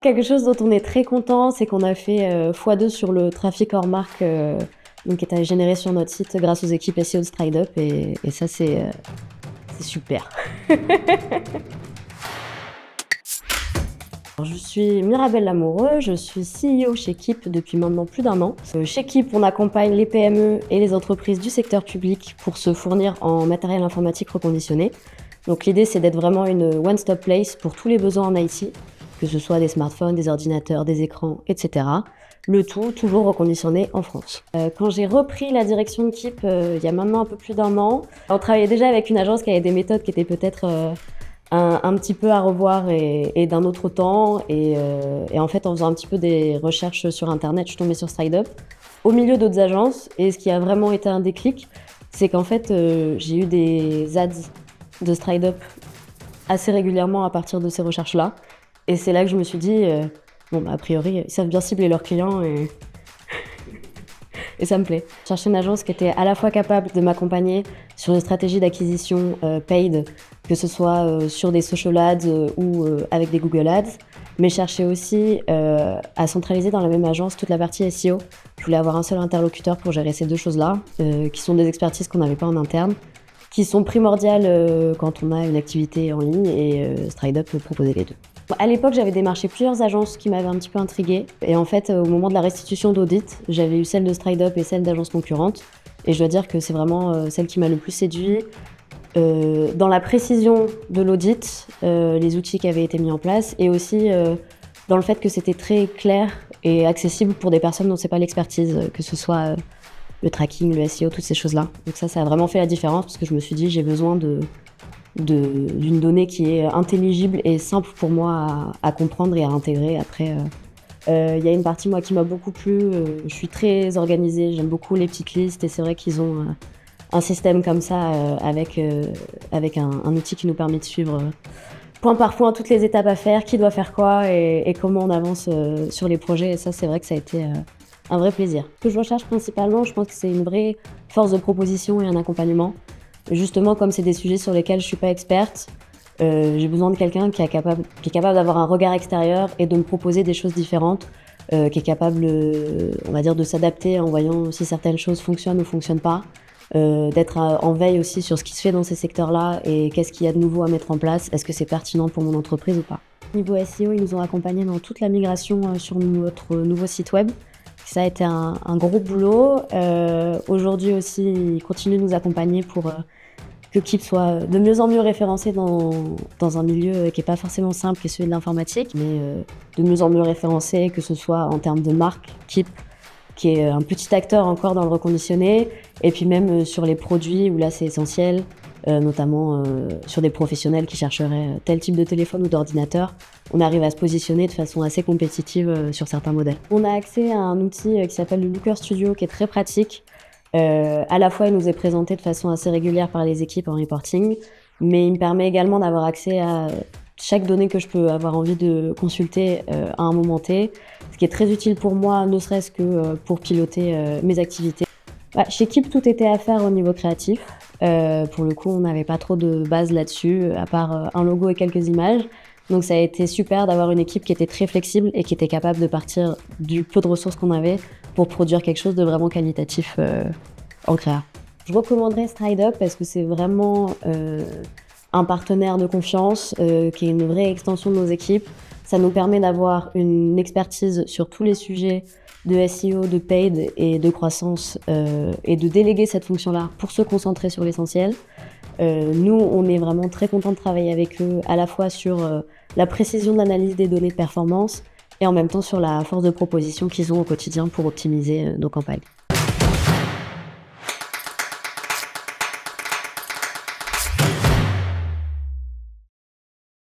Quelque chose dont on est très content, c'est qu'on a fait x2 sur le trafic hors marque donc qui est généré sur notre site grâce aux équipes SEO de StrideUp et ça c'est super. Alors, je suis Mirabelle Lamoureux, je suis CEO chez Keep depuis maintenant plus d'1 an. Chez Keep, on accompagne les PME et les entreprises du secteur public pour se fournir en matériel informatique reconditionné. Donc l'idée c'est d'être vraiment une one-stop place pour tous les besoins en IT, que ce soit des smartphones, des ordinateurs, des écrans, etc. Le tout toujours reconditionné en France. Quand j'ai repris la direction de Keep il y a maintenant un peu plus d'1 an, on travaillait déjà avec une agence qui avait des méthodes qui étaient peut-être un petit peu à revoir et d'un autre temps. Et en fait, en faisant un petit peu des recherches sur Internet, je suis tombée sur StrideUp, au milieu d'autres agences. Et ce qui a vraiment été un déclic, c'est qu'en fait, j'ai eu des ads de StrideUp assez régulièrement à partir de ces recherches-là. Et c'est là que je me suis dit, bon, bah, a priori, ils savent bien cibler leurs clients et ça me plaît. Je cherchais une agence qui était à la fois capable de m'accompagner sur une stratégie d'acquisition paid, que ce soit sur des social ads ou avec des Google Ads, mais cherchais aussi à centraliser dans la même agence toute la partie SEO. Je voulais avoir un seul interlocuteur pour gérer ces deux choses-là, qui sont des expertises qu'on n'avait pas en interne, qui sont primordiales quand on a une activité en ligne et StrideUp peut proposer les deux. À l'époque, j'avais démarché plusieurs agences qui m'avaient un petit peu intriguée. Et en fait, au moment de la restitution d'audit, j'avais eu celle de StrideUp et celle d'agences concurrentes. Et je dois dire que c'est vraiment celle qui m'a le plus séduit. Dans la précision de l'audit, les outils qui avaient été mis en place, et aussi dans le fait que c'était très clair et accessible pour des personnes dont c'est pas l'expertise, que ce soit le tracking, le SEO, toutes ces choses-là. Donc ça a vraiment fait la différence parce que je me suis dit j'ai besoin d'une donnée qui est intelligible et simple pour moi à comprendre et à intégrer après. Il y a une partie moi qui m'a beaucoup plu, je suis très organisée, j'aime beaucoup les petites listes et c'est vrai qu'ils ont un système comme ça avec un outil qui nous permet de suivre point par point toutes les étapes à faire, qui doit faire quoi et comment on avance sur les projets et ça c'est vrai que ça a été un vrai plaisir. Ce que je recherche principalement, je pense que c'est une vraie force de proposition et un accompagnement. Justement, comme c'est des sujets sur lesquels je suis pas experte, j'ai besoin de quelqu'un qui est capable d'avoir un regard extérieur et de me proposer des choses différentes, qui est capable, on va dire, de s'adapter en voyant si certaines choses fonctionnent ou fonctionnent pas, d'être en veille aussi sur ce qui se fait dans ces secteurs-là et qu'est-ce qu'il y a de nouveau à mettre en place, est-ce que c'est pertinent pour mon entreprise ou pas. Niveau SEO, ils nous ont accompagnés dans toute la migration sur notre nouveau site web. Ça a été un gros boulot. Aujourd'hui aussi, ils continuent de nous accompagner pour que Keep soit de mieux en mieux référencé dans un milieu qui n'est pas forcément simple, qui est celui de l'informatique, mais de mieux en mieux référencé, que ce soit en termes de marque, Keep, qui est un petit acteur encore dans le reconditionné, et puis même sur les produits où là c'est essentiel, notamment sur des professionnels qui chercheraient tel type de téléphone ou d'ordinateur. On arrive à se positionner de façon assez compétitive sur certains modèles. On a accès à un outil qui s'appelle le Looker Studio, qui est très pratique. À la fois, il nous est présenté de façon assez régulière par les équipes en reporting, mais il me permet également d'avoir accès à chaque donnée que je peux avoir envie de consulter à un moment T, ce qui est très utile pour moi, ne serait-ce que pour piloter mes activités. Chez Keep, tout était à faire au niveau créatif. Pour le coup, on n'avait pas trop de base là-dessus, à part un logo et quelques images. Donc ça a été super d'avoir une équipe qui était très flexible et qui était capable de partir du peu de ressources qu'on avait pour produire quelque chose de vraiment qualitatif en créa. Je recommanderais StrideUp parce que c'est vraiment un partenaire de confiance qui est une vraie extension de nos équipes. Ça nous permet d'avoir une expertise sur tous les sujets de SEO, de paid et de croissance et de déléguer cette fonction-là pour se concentrer sur l'essentiel. Nous, on est vraiment très contents de travailler avec eux, à la fois sur la précision de l'analyse des données de performance et en même temps sur la force de proposition qu'ils ont au quotidien pour optimiser nos campagnes.